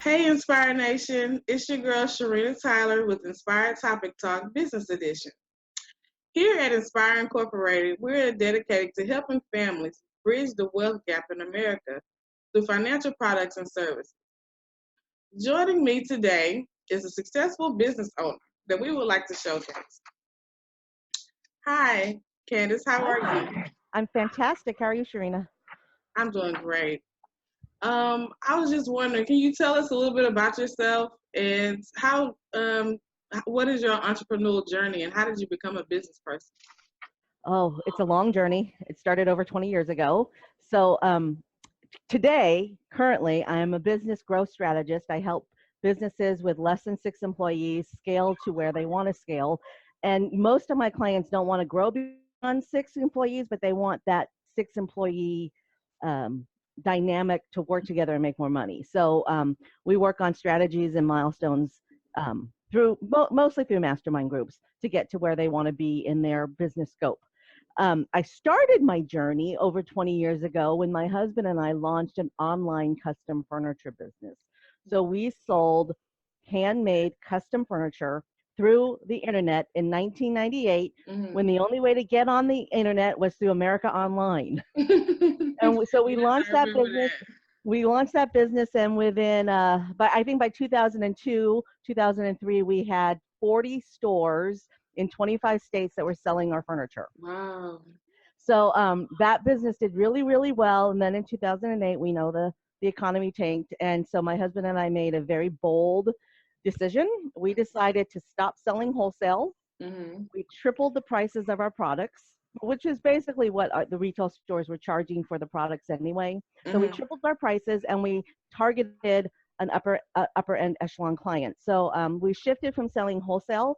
Hey, Inspire Nation. It's your girl, Sharina Tyler, with Inspired Topic Talk Business Edition. Here at Inspire Incorporated, we're dedicated to helping families bridge the wealth gap in America through financial products and services. Joining me today is a successful business owner that we would like to showcase. Hi, Kandas. How are you? Hi, I'm fantastic. How are you, Sharina? I'm doing great. I was just wondering, can you tell us a little bit about yourself and what is your entrepreneurial journey and how did you become a business person? Oh, it's a long journey. It started over 20 years ago. So today, currently, I am a business growth strategist. I help businesses with less than 6 employees scale to where they want to scale. And most of my clients don't want to grow beyond 6 employees, but they want that 6 employee um, dynamic to work together and make more money. So we work on strategies and milestones mostly through mastermind groups to get to where they want to be in their business scope. I started my journey over 20 years ago when my husband and I launched an online custom furniture business. So we sold handmade custom furniture through the internet in 1998 when the only way to get on the internet was through America Online. And so we Yes, I launched that remember business. We launched that business, and within, I think by 2002, 2003, we had 40 stores in 25 states that were selling our furniture. that. Wow. So that business did really, really well. And then in 2008, we know the economy tanked. And so my husband and I made a very bold decision. We decided to stop selling wholesale. We tripled the prices of our products, which is basically what the retail stores were charging for the products anyway. So we tripled our prices and we targeted an upper end echelon client. So we shifted from selling wholesale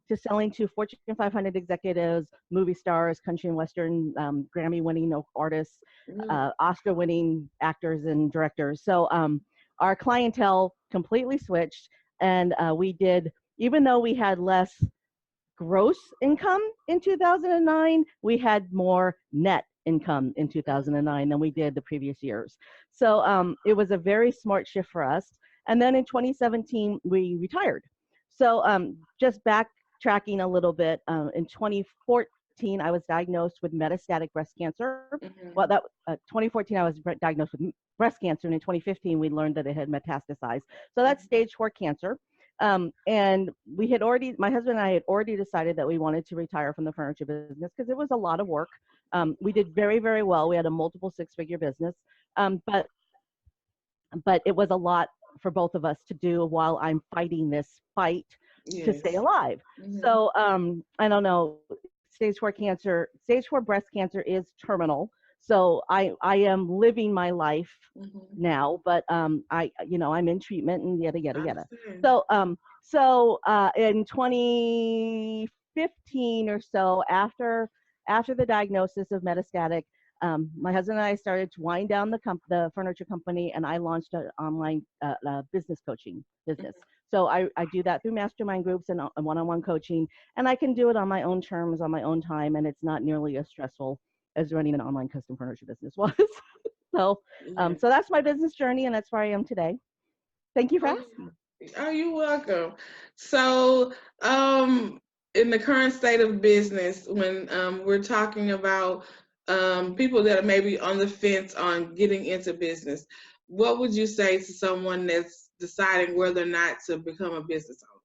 to selling to Fortune 500 executives, movie stars, country and Western, Grammy-winning artists, Oscar-winning actors and directors. So our clientele completely switched, and we did, even though we had less gross income in 2009, we had more net income in 2009 than we did the previous years. So it was a very smart shift for us. And then in 2017, we retired. So just backtracking a little bit, in 2014, I was diagnosed with metastatic breast cancer. Well, 2014, I was diagnosed with breast cancer, and in 2015, we learned that it had metastasized. So that's stage 4 cancer. And my husband and I had already decided that we wanted to retire from the furniture business because it was a lot of work. We did very, very well. We had a multiple 6-figure business, but it was a lot for both of us to do while I'm fighting this fight to stay alive. So I don't know, stage 4 breast cancer is terminal. So I am living my life now, but I'm in treatment and yada yada yada. So in 2015 or so, after the diagnosis of metastatic, my husband and I started to wind down the furniture company, and I launched an online business coaching business. So I do that through mastermind groups and one-on-one coaching, and I can do it on my own terms, on my own time, and it's not nearly as stressful as running an online custom furniture business was. So that's my business journey, and that's where I am today. Thank you for asking. Oh, you're welcome. So, in the current state of business, when we're talking about people that are maybe on the fence on getting into business, what would you say to someone that's deciding whether or not to become a business owner?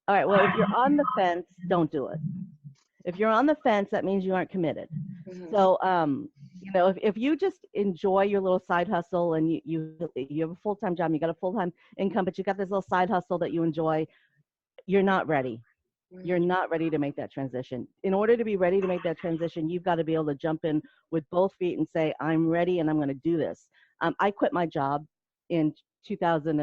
All right. Well, if you're on the fence, don't do it. If you're on the fence, that means you aren't committed. So, if you just enjoy your little side hustle and you have a full-time job, you got a full-time income, but you got this little side hustle that you enjoy, you're not ready. You're not ready to make that transition. In order to be ready to make that transition, you've got to be able to jump in with both feet and say, I'm ready and I'm going to do this. I quit my job in 2000,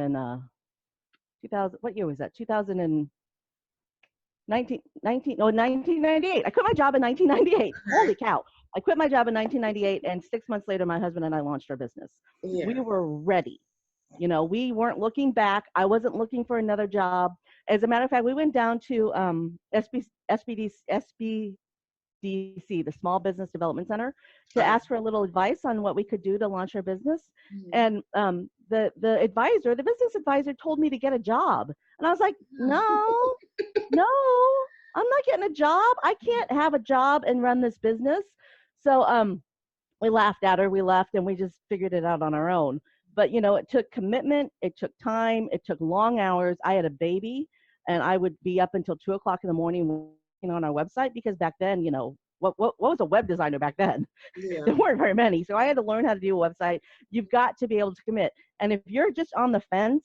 what year was that? 1998. I quit my job in 1998. Holy cow. I quit my job in 1998, and 6 months later, my husband and I launched our business. We were ready. We weren't looking back. I wasn't looking for another job. As a matter of fact, we went down to DC, the Small Business Development Center, to Okay. ask for a little advice on what we could do to launch our business. Mhm. And the business advisor told me to get a job. And I was like, no, no, I'm not getting a job. I can't have a job and run this business. So we laughed at her, we left, and we just figured it out on our own. But it took commitment, it took time, it took long hours. I had a baby, and I would be up until 2 o'clock in the morning working on our website, because back then, what was a web designer back then? Yeah. There weren't very many. So I had to learn how to do a website. You've got to be able to commit. And if you're just on the fence,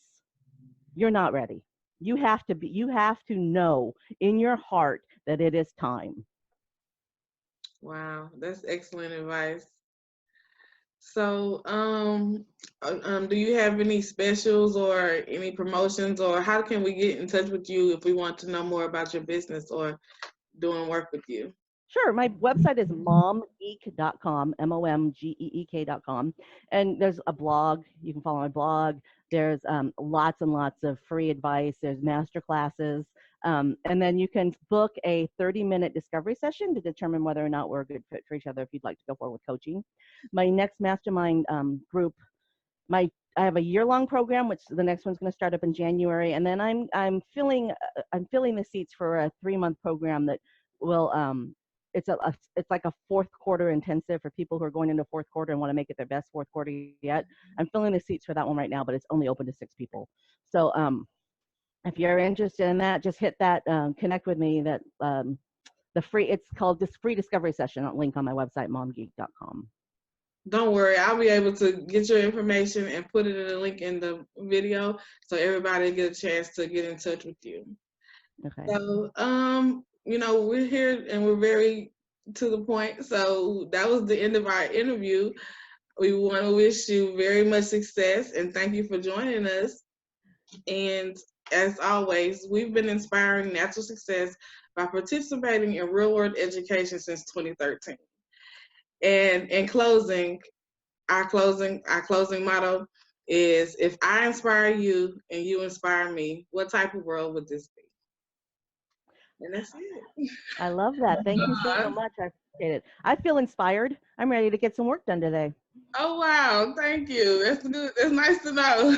you're not ready. You have to know in your heart that it is time. Wow, that's excellent advice. So, do you have any specials or any promotions, or how can we get in touch with you if we want to know more about your business or doing work with you? Sure. My website is momgeek.com, momgeek.com. And there's a blog. You can follow my blog. There's lots and lots of free advice. There's master classes. And then you can book a 30-minute discovery session to determine whether or not we're a good fit for each other if you'd like to go forward with coaching. My next mastermind group, I have a year-long program, which the next one's going to start up in January, and then I'm filling the seats for a 3-month program that will it's like a fourth quarter intensive for people who are going into fourth quarter and want to make it their best fourth quarter yet. I'm filling the seats for that one right now, but it's only open to 6 people. So if you're interested in that, just hit that connect with me. That it's called this free discovery session. Link on my website, momgeek.com. Don't worry, I'll be able to get your information and put it in a link in the video so everybody get a chance to get in touch with you. Okay. So, we're here and we're very to the point. So that was the end of our interview. We want to wish you very much success and thank you for joining us. And as always, we've been inspiring natural success by participating in real-world education since 2013. And in closing, our closing motto is, if I inspire you and you inspire me, what type of world would this be? And that's it. I love that. Thank you so much. I appreciate it. I feel inspired. I'm ready to get some work done today. Oh wow, thank you. That's good. That's nice to know.